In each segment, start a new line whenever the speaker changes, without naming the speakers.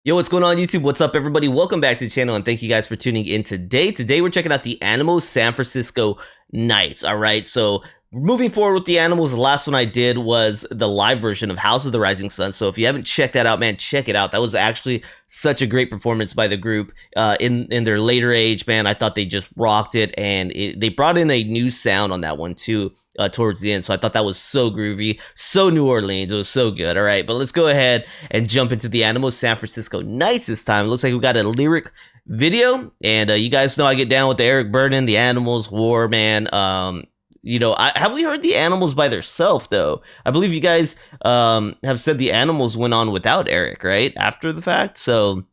Yo, what's going on YouTube? What's up everybody? Welcome back to the channel and thank you guys for tuning in today. Today we're checking out the Animals San Francisco Nights. Alright, so moving forward with the Animals, the last one I did was the live version of House of the Rising Sun. So if you haven't checked that out, man, check it out. That was actually such a great performance by the group in their later age, man. I thought they just rocked it, and they brought in a new sound on that one too towards the end. So I thought that was so groovy, so New Orleans. It was so good. All right, but let's go ahead and jump into the Animals San Francisco Nights this time. It looks like we got a lyric video, and you guys know I get down with the Eric Burdon, the Animals, War, man. You know, have we heard the Animals by themselves though? I believe you guys have said the Animals went on without Eric, right? After the fact. So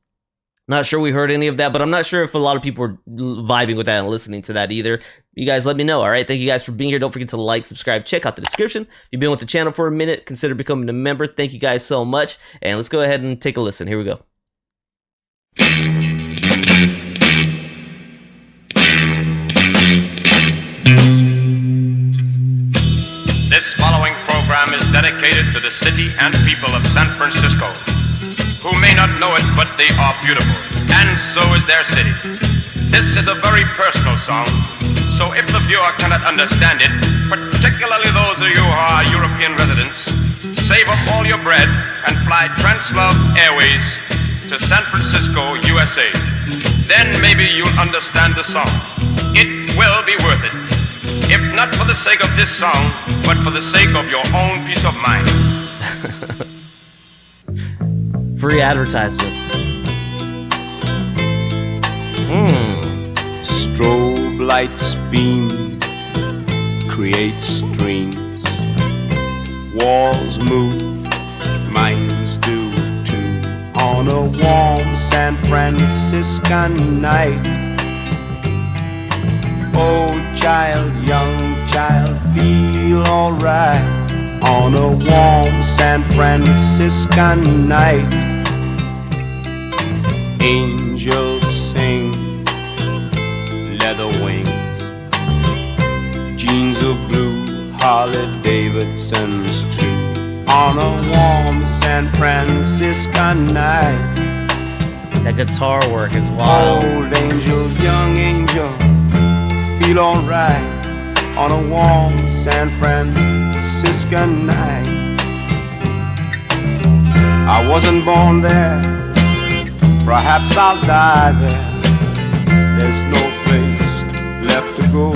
not sure we heard any of that, but I'm not sure if a lot of people were vibing with that and listening to that either. You guys let me know. All right. Thank you guys for being here. Don't forget to like, subscribe, check out the description. If you've been with the channel for a minute, consider becoming a member. Thank you guys so much. And let's go ahead and take a listen. Here we go.
This following program is dedicated to the city and people of San Francisco, who may not know it, but they are beautiful, and so is their city. This is a very personal song, so if the viewer cannot understand it, particularly those of you who are European residents, save up all your bread and fly Translove Airways to San Francisco, USA. Then maybe you'll understand the song. It will be worth it. If not for the sake of this song, but for the sake of your own peace of mind.
Free advertisement.
Strobe lights beam, create streams. Walls move, minds do too. On a warm San Franciscan night, old child, young child, feel alright. On a warm San Franciscan night, angels sing, leather wings, jeans of blue, Harley Davidsons too. On a warm San Franciscan night,
That guitar work is wild.
old angel, young angel, feel alright. On a warm San Franciscan night. I wasn't born there, perhaps I'll die there. There's no place left to go.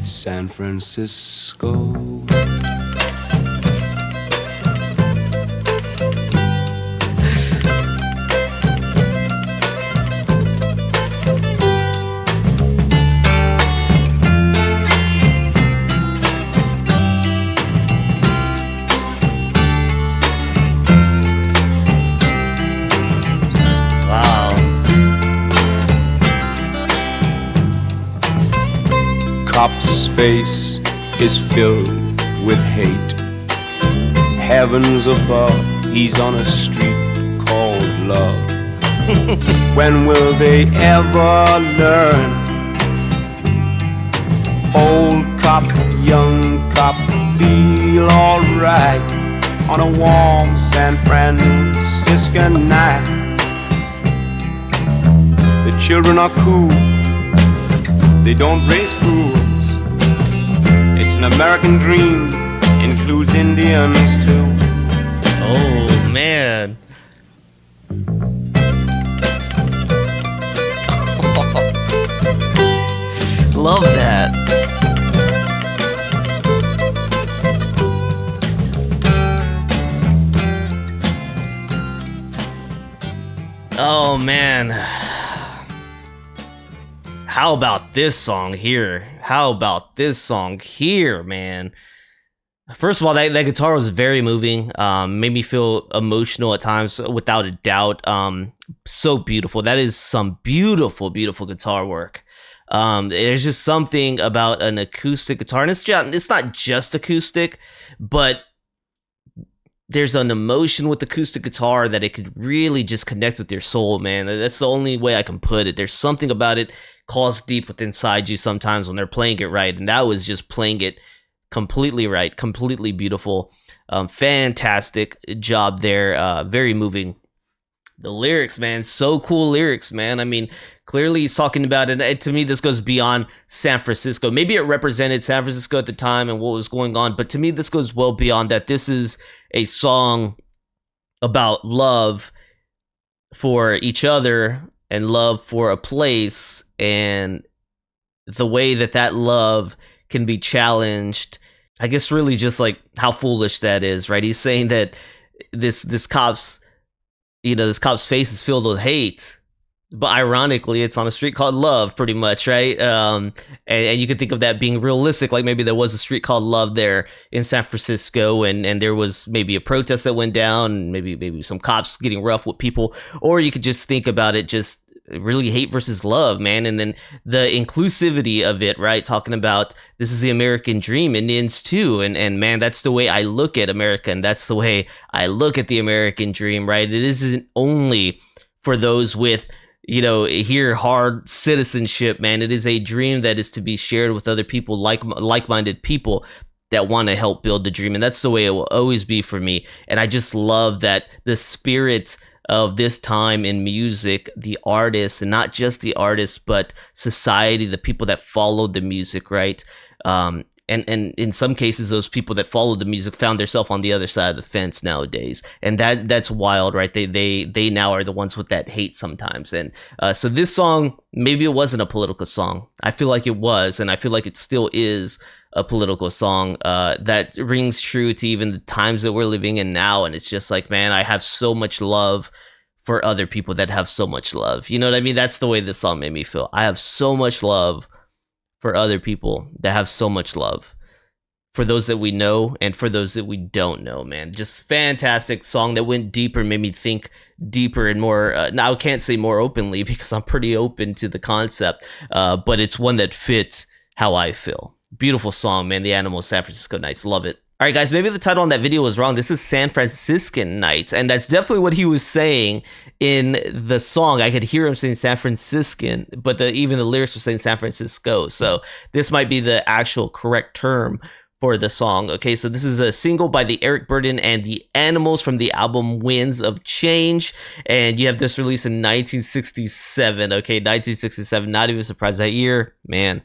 San Francisco. Cop's face is filled with hate. Heavens above, he's on a street called love. When will they ever learn? Old cop, young cop, feel alright. On a warm San Franciscan night. The children are cool, they don't raise fools. It's an American dream, includes Indians too.
Oh man. Love that. Oh man. How about this song here? How about this song here, man? First of all, that guitar was very moving. Made me feel emotional at times, without a doubt. So beautiful. That is some beautiful, beautiful guitar work. There's just something about an acoustic guitar, and it's not just acoustic, but there's an emotion with acoustic guitar that it could really just connect with your soul, man. That's the only way I can put it. There's something about it calls deep within inside you sometimes when they're playing it right, and that was just playing it Completely right. Completely beautiful. Fantastic job there. Very moving. The lyrics, man, so cool lyrics, man. I mean, clearly he's talking about it. And to me, this goes beyond San Francisco. Maybe it represented San Francisco at the time and what was going on, but to me, this goes well beyond that. This is a song about love for each other and love for a place, and the way that that love can be challenged. I guess really just like how foolish that is, right? He's saying that this cop's face is filled with hate, but ironically, it's on a street called Love, pretty much, right? And you could think of that being realistic, like maybe there was a street called Love there in San Francisco, and there was maybe a protest that went down, maybe some cops getting rough with people, or you could just think about it just really hate versus love, man. And then the inclusivity of it, right? Talking about this is the American dream, Indians too. And man, that's the way I look at America. And that's the way I look at the American dream, right? It isn't only for those with, here hard citizenship, man. It is a dream that is to be shared with other people, like-minded people that want to help build the dream. And that's the way it will always be for me. And I just love that the spirit of this time in music, the artists, and not just the artists, but society, the people that followed the music, right? And in some cases, those people that followed the music found themselves on the other side of the fence nowadays, and that's wild, right? They now are the ones with that hate sometimes, and so this song, maybe it wasn't a political song. I feel like it was, and I feel like it still is a political song that rings true to even the times that we're living in now. And it's just like, man, I have so much love for other people that have so much love. You know what I mean? That's the way this song made me feel. I have so much love for other people that have so much love for those that we know and for those that we don't know, man. Just fantastic song that went deeper, made me think deeper and more. Now I can't say more openly because I'm pretty open to the concept, but it's one that fits how I feel. Beautiful song, man. The Animals San Francisco Nights. Love it. All right, guys, maybe the title on that video was wrong. This is San Franciscan Nights, and that's definitely what he was saying in the song. I could hear him saying San Franciscan, but even the lyrics were saying San Francisco. So this might be the actual correct term for the song. Okay, so this is a single by the Eric Burdon and the Animals from the album Winds of Change, and you have this released in 1967. Okay, 1967. Not even surprised that year, man.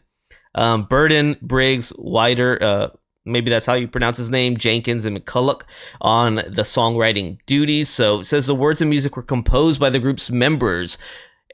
Burden, Briggs, Wider, maybe that's how you pronounce his name, Jenkins, and McCulloch on the songwriting duties. So it says the words and music were composed by the group's members,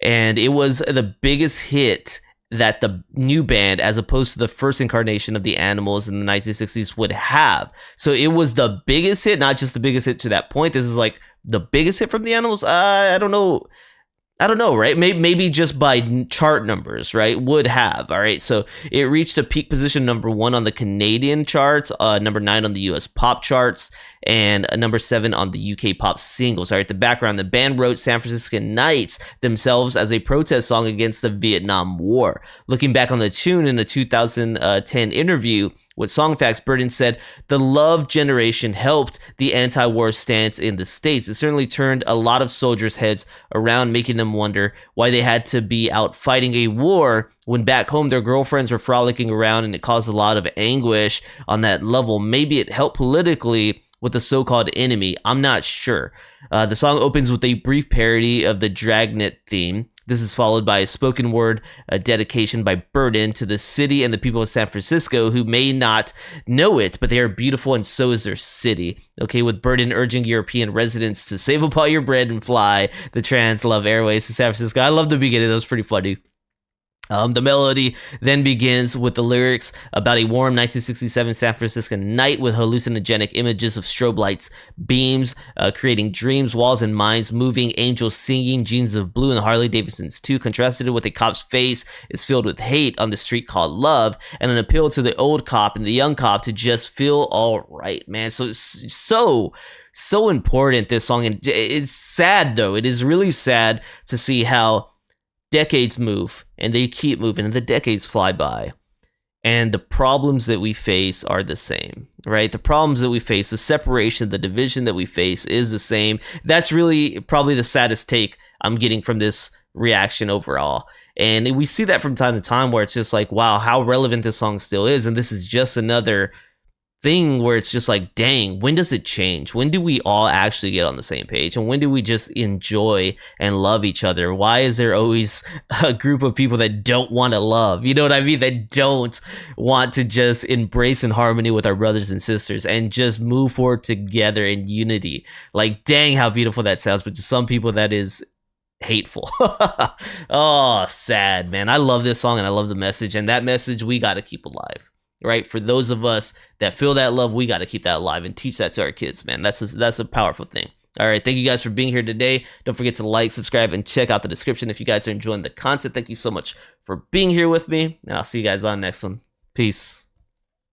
and it was the biggest hit that the new band, as opposed to the first incarnation of the Animals in the 1960s, would have. So it was the biggest hit, not just the biggest hit to that point. This is like the biggest hit from the Animals. I don't know, right? Maybe just by chart numbers, right? Would have, all right? So it reached a peak position #1 on the Canadian charts, #9 on the US pop charts, and #7 on the UK pop singles. All right, the background, the band wrote San Franciscan Nights themselves as a protest song against the Vietnam War. Looking back on the tune in a 2010 interview with Songfacts, Burden said, "The Love Generation helped the anti-war stance in the States. It certainly turned a lot of soldiers' heads around, making them wonder why they had to be out fighting a war when back home their girlfriends were frolicking around, and it caused a lot of anguish on that level. Maybe it helped politically with the so-called enemy. I'm not sure." The song opens with a brief parody of the Dragnet theme. This is followed by a spoken word dedication by Burden to the city and the people of San Francisco who may not know it, but they are beautiful and so is their city. Okay, with Burden urging European residents to save up all your bread and fly the Trans-Love Airways to San Francisco. I love the beginning. That was pretty funny. The melody then begins with the lyrics about a warm 1967 San Franciscan night with hallucinogenic images of strobe lights, beams, creating dreams, walls and minds, moving, angels singing, jeans of blue, and Harley Davidsons too, contrasted with a cop's face is filled with hate on the street called Love, and an appeal to the old cop and the young cop to just feel all right, man. So important, this song. And it's sad, though. It is really sad to see how decades move and they keep moving and the decades fly by and the problems that we face are the same, right? The problems that we face, the separation, the division that we face is the same. That's really probably the saddest take I'm getting from this reaction overall. And we see that from time to time where it's just like, wow, how relevant this song still is. And this is just another thing where it's just like, dang, when does it change? When do we all actually get on the same page? And when do we just enjoy and love each other? Why is there always a group of people that don't want to love? You know what I mean? That don't want to just embrace in harmony with our brothers and sisters and just move forward together in unity. Like, dang, how beautiful that sounds. But to some people, that is hateful. Oh, sad, man. I love this song and I love the message. And that message we got to keep alive. Right? For those of us that feel that love, we got to keep that alive and teach that to our kids, man. That's a powerful thing. All right. Thank you guys for being here today. Don't forget to like, subscribe, and check out the description if you guys are enjoying the content. Thank you so much for being here with me, and I'll see you guys on the next one. Peace.